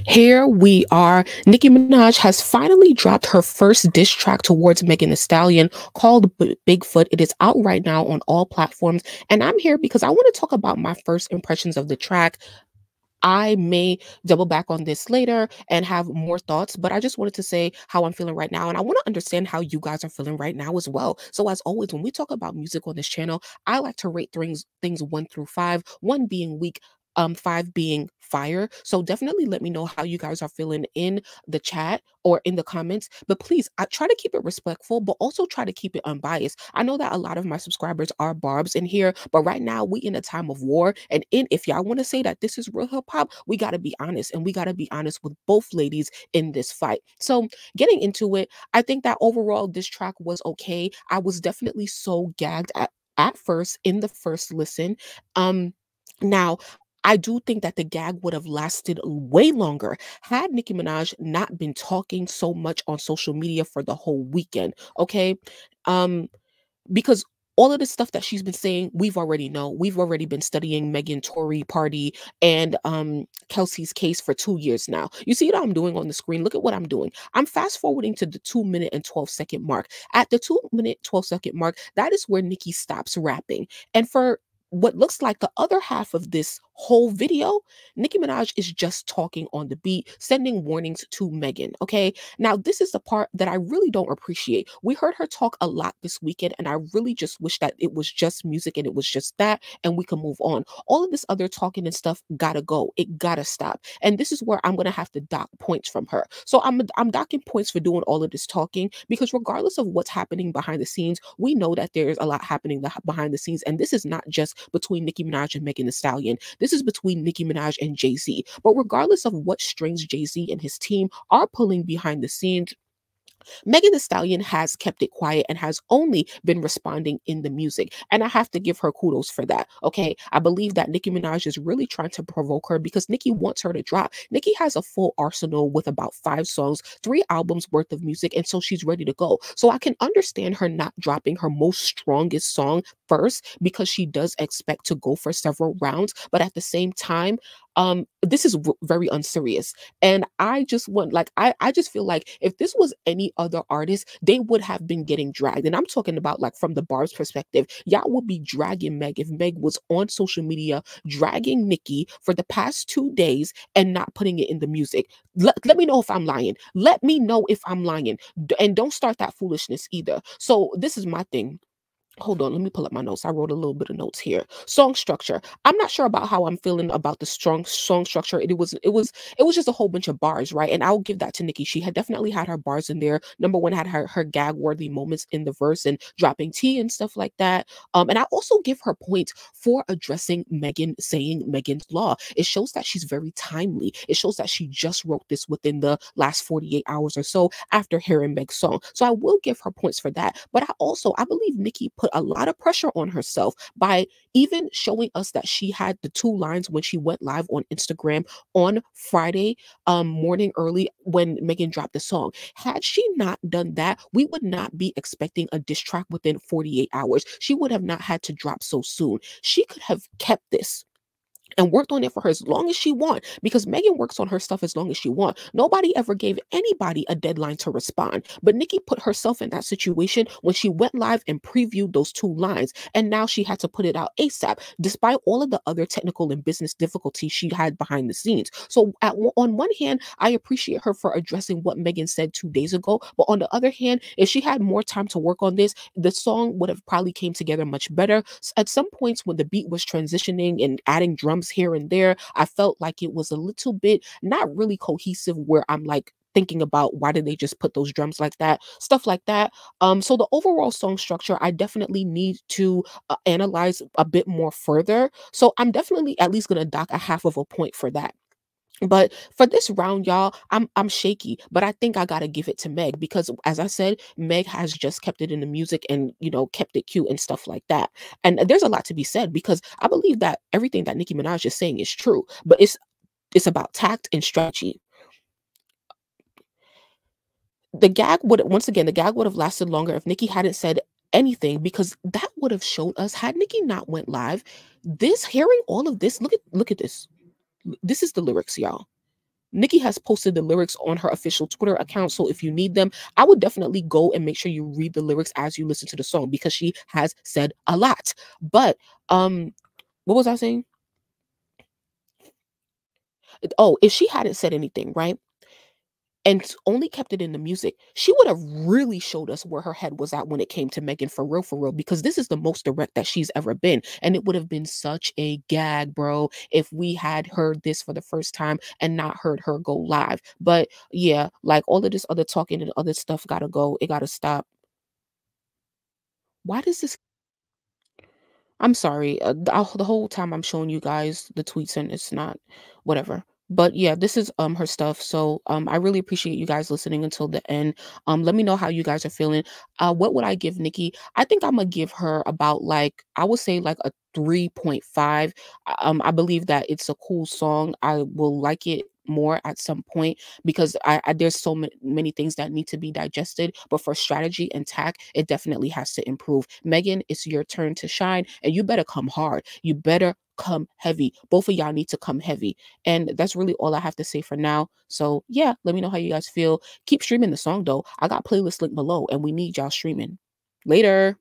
Here we are. Nicki Minaj has finally dropped her first diss track towards Megan Thee Stallion called Bigfoot. It is out right now on all platforms. And I'm here because I want to talk about my first impressions of the track. I may double back on this later and have more thoughts, but I just wanted to say how I'm feeling right now. And I want to understand how you guys are feeling right now as well. So as always, when we talk about music on this channel, I like to rate things 1 through 5, 1 being weak, 5 being fire. So definitely let me know how you guys are feeling in the chat or in the comments. But please, I try to keep it respectful, but also try to keep it unbiased. I know that a lot of my subscribers are Barbz in here, but right now we in a time of war. And if y'all want to say that this is real hip hop, we got to be honest, and we got to be honest with both ladies in this fight. So getting into it, I think that overall this track was okay. I was definitely so gagged at first in the first listen. Now I do think that the gag would have lasted way longer had Nicki Minaj not been talking so much on social media for the whole weekend. Okay. Um, because all of the stuff that she's been saying, we've already know. We've already been studying Megan Tory party and Kelsey's case for 2 years now. You see what I'm doing on the screen? Look at what I'm doing. I'm fast forwarding to the 2 minute and 12 second mark. At the 2 minute 12 second mark, that is where Nicki stops rapping. And for what looks like the other half of this whole video, Nicki Minaj is just talking on the beat, sending warnings to Megan. Okay. Now, this is the part that I really don't appreciate. We heard her talk a lot this weekend, and I really just wish that it was just music and it was just that, and we can move on. All of this other talking and stuff gotta go. It gotta stop. And this is where I'm gonna have to dock points from her. So I'm docking points for doing all of this talking, because regardless of what's happening behind the scenes, we know that there's a lot happening behind the scenes, and this is not just between Nicki Minaj and Megan Thee Stallion. This is between Nicki Minaj and Jay-Z. But regardless of what strings Jay-Z and his team are pulling behind the scenes, Megan Thee Stallion has kept it quiet and has only been responding in the music. And I have to give her kudos for that. Okay. I believe that Nicki Minaj is really trying to provoke her because Nicki wants her to drop. Nicki has a full arsenal with about 5 songs, 3 albums worth of music. And so she's ready to go. So I can understand her not dropping her most strongest song first, because she does expect to go for several rounds. But at the same time, this is very unserious. And I just want, like, I just feel like if this was any other artist, they would have been getting dragged. And I'm talking about, like, from the Barbz perspective, y'all would be dragging Meg if Meg was on social media dragging Nicki for the past 2 days and not putting it in the music. Let me know if I'm lying. Let me know if I'm lying. And don't start that foolishness either. So this is my thing. Hold on, let me pull up my notes. I wrote a little bit of notes here. Song structure. I'm not sure about how I'm feeling about the strong song structure. It was just a whole bunch of bars, right? And I'll give that to Nicki. She had definitely had her bars in there. Number one, had her gag worthy moments in the verse and dropping tea and stuff like that. And I also give her points for addressing Megan, saying Megan's law. It shows that she's very timely. It shows that she just wrote this within the last 48 hours or so after hearing Meg's song. So I will give her points for that. But I believe Nicki put a lot of pressure on herself by even showing us that she had the 2 lines when she went live on Instagram on Friday morning early when Megan dropped the song. Had she not done that, we would not be expecting a diss track within 48 hours. She would have not had to drop so soon. She could have kept this and worked on it for her as long as she want, because Megan works on her stuff as long as she want. Nobody ever gave anybody a deadline to respond, but Nicki put herself in that situation when she went live and previewed those 2 lines, and now she had to put it out ASAP, despite all of the other technical and business difficulties she had behind the scenes. So on one hand, I appreciate her for addressing what Megan said 2 days ago, but on the other hand, if she had more time to work on this, the song would have probably came together much better. At some points when the beat was transitioning and adding drums here and there, I felt like it was a little bit not really cohesive, where I'm like thinking about why did they just put those drums like that, stuff like that. So the overall song structure, I definitely need to analyze a bit more further. So I'm definitely at least gonna dock a half of a point for that. But for this round, y'all, I'm shaky, but I think I gotta give it to Meg, because as I said, Meg has just kept it in the music and, kept it cute and stuff like that. And there's a lot to be said, because I believe that everything that Nicki Minaj is saying is true, but it's about tact and strategy. The gag would have lasted longer if Nicki hadn't said anything, because that would have showed us, had Nicki not went live, hearing all of this, look at this. This is the lyrics, y'all. Nicki has posted the lyrics on her official Twitter account. So if you need them, I would definitely go and make sure you read the lyrics as you listen to the song because she has said a lot. But what was I saying? Oh, if she hadn't said anything, right? And only kept it in the music, she would have really showed us where her head was at when it came to Megan for real, because this is the most direct that she's ever been. And it would have been such a gag, bro, if we had heard this for the first time and not heard her go live. But yeah, like all of this other talking and other stuff gotta go. It gotta stop. Why does this I'm sorry. The whole time I'm showing you guys the tweets and it's not whatever. But yeah, this is her stuff. So I really appreciate you guys listening until the end. Let me know how you guys are feeling. What would I give Nicki? I think I'm gonna give her about like I would say like a 3.5. I believe that it's a cool song. I will like it more at some point because there's so many things that need to be digested, but for strategy and tack it definitely has to improve. Megan, it's your turn to shine and you better come hard, you better come heavy. Both of y'all need to come heavy, and that's really all I have to say for now. So yeah, let me know how you guys feel. Keep streaming the song though. I got playlist link below and we need y'all streaming. Later.